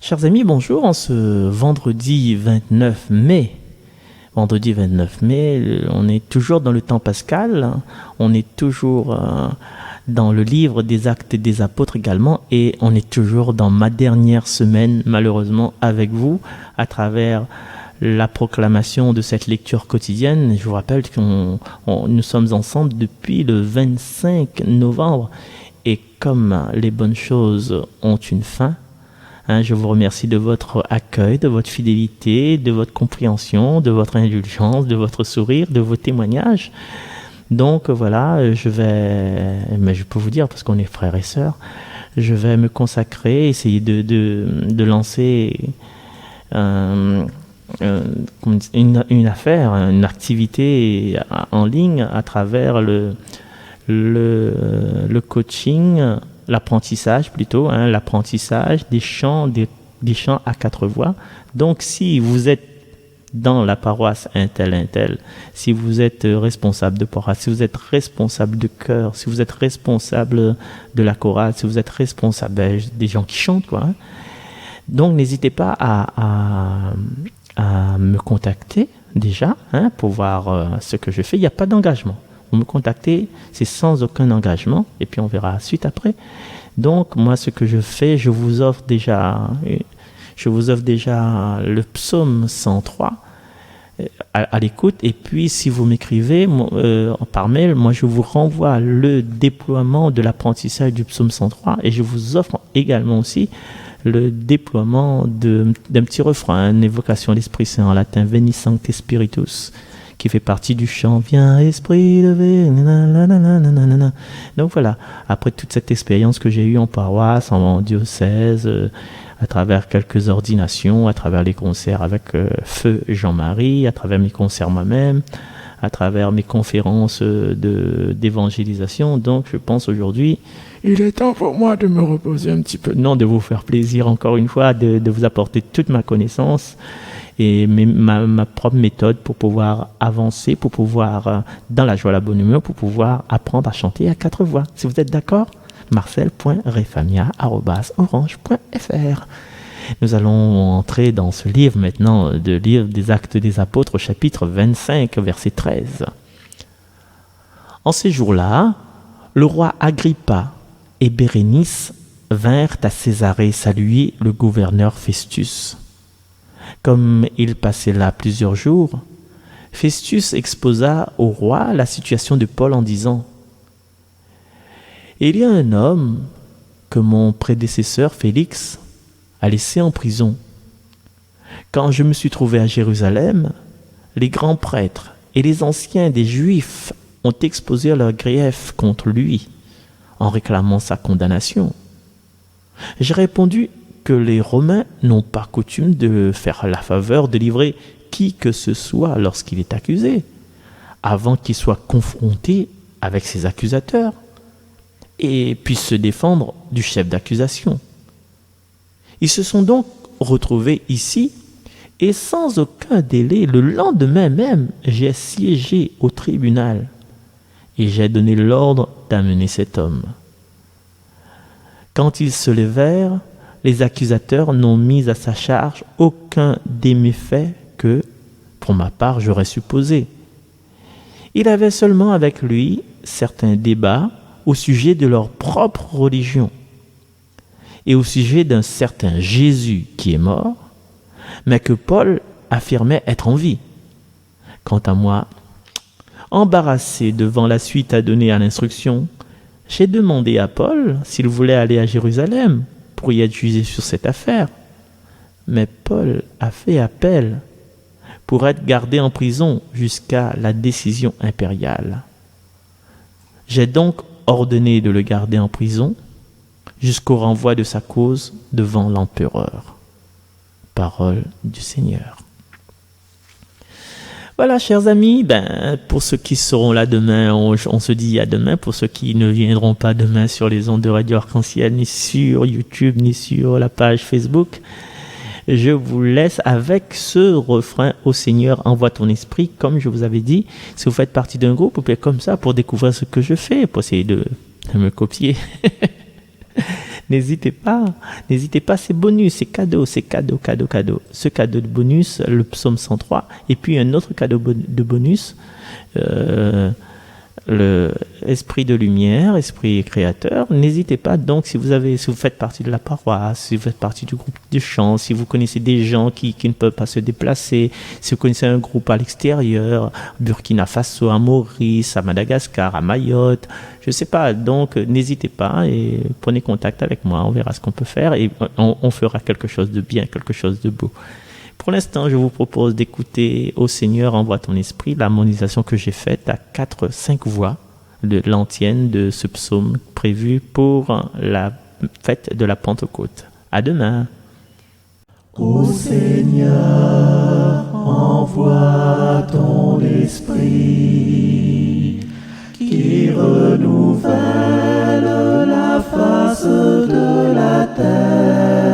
Chers amis, bonjour. En ce vendredi 29 mai, on est toujours dans le temps pascal, on est toujours dans le livre des Actes des Apôtres également, et on est toujours dans ma dernière semaine, malheureusement, avec vous, à travers la proclamation de cette lecture quotidienne. Je vous rappelle que nous sommes ensemble depuis le 25 novembre, et comme les bonnes choses ont une fin, je vous remercie de votre accueil, de votre fidélité, de votre compréhension, de votre indulgence, de votre sourire, de vos témoignages. Donc voilà, mais je peux vous dire, parce qu'on est frères et sœurs, je vais me consacrer, essayer de lancer une affaire, une activité en ligne à travers le coaching, l'apprentissage plutôt, l'apprentissage des chants à quatre voix. Donc si vous êtes dans la paroisse Intel, si vous êtes responsable de paroisse, si vous êtes responsable de chœur, si vous êtes responsable de la chorale, si vous êtes responsable des gens qui chantent, donc n'hésitez pas à me contacter déjà, pour voir ce que je fais. Il n'y a pas d'engagement. Vous me contactez, c'est sans aucun engagement, et puis on verra la suite après. Donc moi, ce que je fais, je vous offre déjà le psaume 103 à l'écoute, et puis si vous m'écrivez par mail, moi je vous renvoie le déploiement de l'apprentissage du psaume 103, et je vous offre également aussi le déploiement d'un petit refrain, une évocation de l'Esprit Saint en latin, Veni Sancte Spiritus, qui fait partie du chant « Viens Esprit levé ». Donc voilà, après toute cette expérience que j'ai eue en paroisse, en diocèse, à travers quelques ordinations, à travers les concerts avec Feu Jean-Marie, à travers mes concerts moi-même, à travers mes conférences d'évangélisation, donc je pense aujourd'hui, il est temps pour moi de me reposer un petit peu, non, de vous faire plaisir encore une fois, de vous apporter toute ma connaissance et ma propre méthode pour pouvoir avancer, pour pouvoir, dans la joie, la bonne humeur, pour pouvoir apprendre à chanter à quatre voix. Si vous êtes d'accord, marcel.refamia@orange.fr. Nous allons entrer dans ce livre maintenant, le livre des Actes des Apôtres, au chapitre 25, verset 13. En ces jours-là, le roi Agrippa et Bérénice vinrent à Césarée saluer le gouverneur Festus. Comme il passait là plusieurs jours, Festus exposa au roi la situation de Paul en disant « Il y a un homme que mon prédécesseur Félix a laissé en prison. Quand je me suis trouvé à Jérusalem, les grands prêtres et les anciens des Juifs ont exposé leurs griefs contre lui en réclamant sa condamnation. J'ai répondu que les Romains n'ont pas coutume de faire la faveur de livrer qui que ce soit lorsqu'il est accusé, avant qu'il soit confronté avec ses accusateurs et puisse se défendre du chef d'accusation. Ils se sont donc retrouvés ici, et sans aucun délai, le lendemain même, j'ai siégé au tribunal et j'ai donné l'ordre d'amener cet homme. Quand ils se levèrent, les accusateurs n'ont mis à sa charge aucun des méfaits que, pour ma part, j'aurais supposé. Il avait seulement avec lui certains débats au sujet de leur propre religion et au sujet d'un certain Jésus qui est mort, mais que Paul affirmait être en vie. Quant à moi, embarrassé devant la suite à donner à l'instruction, j'ai demandé à Paul s'il voulait aller à Jérusalem pour y être jugé sur cette affaire. Mais Paul a fait appel pour être gardé en prison jusqu'à la décision impériale. J'ai donc ordonné de le garder en prison jusqu'au renvoi de sa cause devant l'empereur. Parole du Seigneur. Voilà, chers amis, pour ceux qui seront là demain, on se dit à demain. Pour ceux qui ne viendront pas demain sur les ondes de Radio Arc-en-Ciel, ni sur YouTube, ni sur la page Facebook, je vous laisse avec ce refrain « Ô Seigneur, envoie ton esprit ». Comme je vous avais dit, si vous faites partie d'un groupe, vous pouvez comme ça pour découvrir ce que je fais, pour essayer de me copier. N'hésitez pas, c'est bonus, c'est cadeau. Ce cadeau de bonus, le psaume 103, et puis un autre cadeau de bonus, le esprit de lumière, esprit créateur. N'hésitez pas donc, si vous faites partie de la paroisse, si vous faites partie du groupe de chant, si vous connaissez des gens qui ne peuvent pas se déplacer, si vous connaissez un groupe à l'extérieur, Burkina Faso, à Maurice, à Madagascar, à Mayotte, je sais pas, donc n'hésitez pas et prenez contact avec moi, on verra ce qu'on peut faire et on fera quelque chose de bien, quelque chose de beau. Pour l'instant, je vous propose d'écouter Ô Seigneur, envoie ton esprit, l'harmonisation que j'ai faite à 4-5 voix de l'antienne de ce psaume prévu pour la fête de la Pentecôte. À demain. Ô Seigneur, envoie ton esprit qui renouvelle la face de la terre.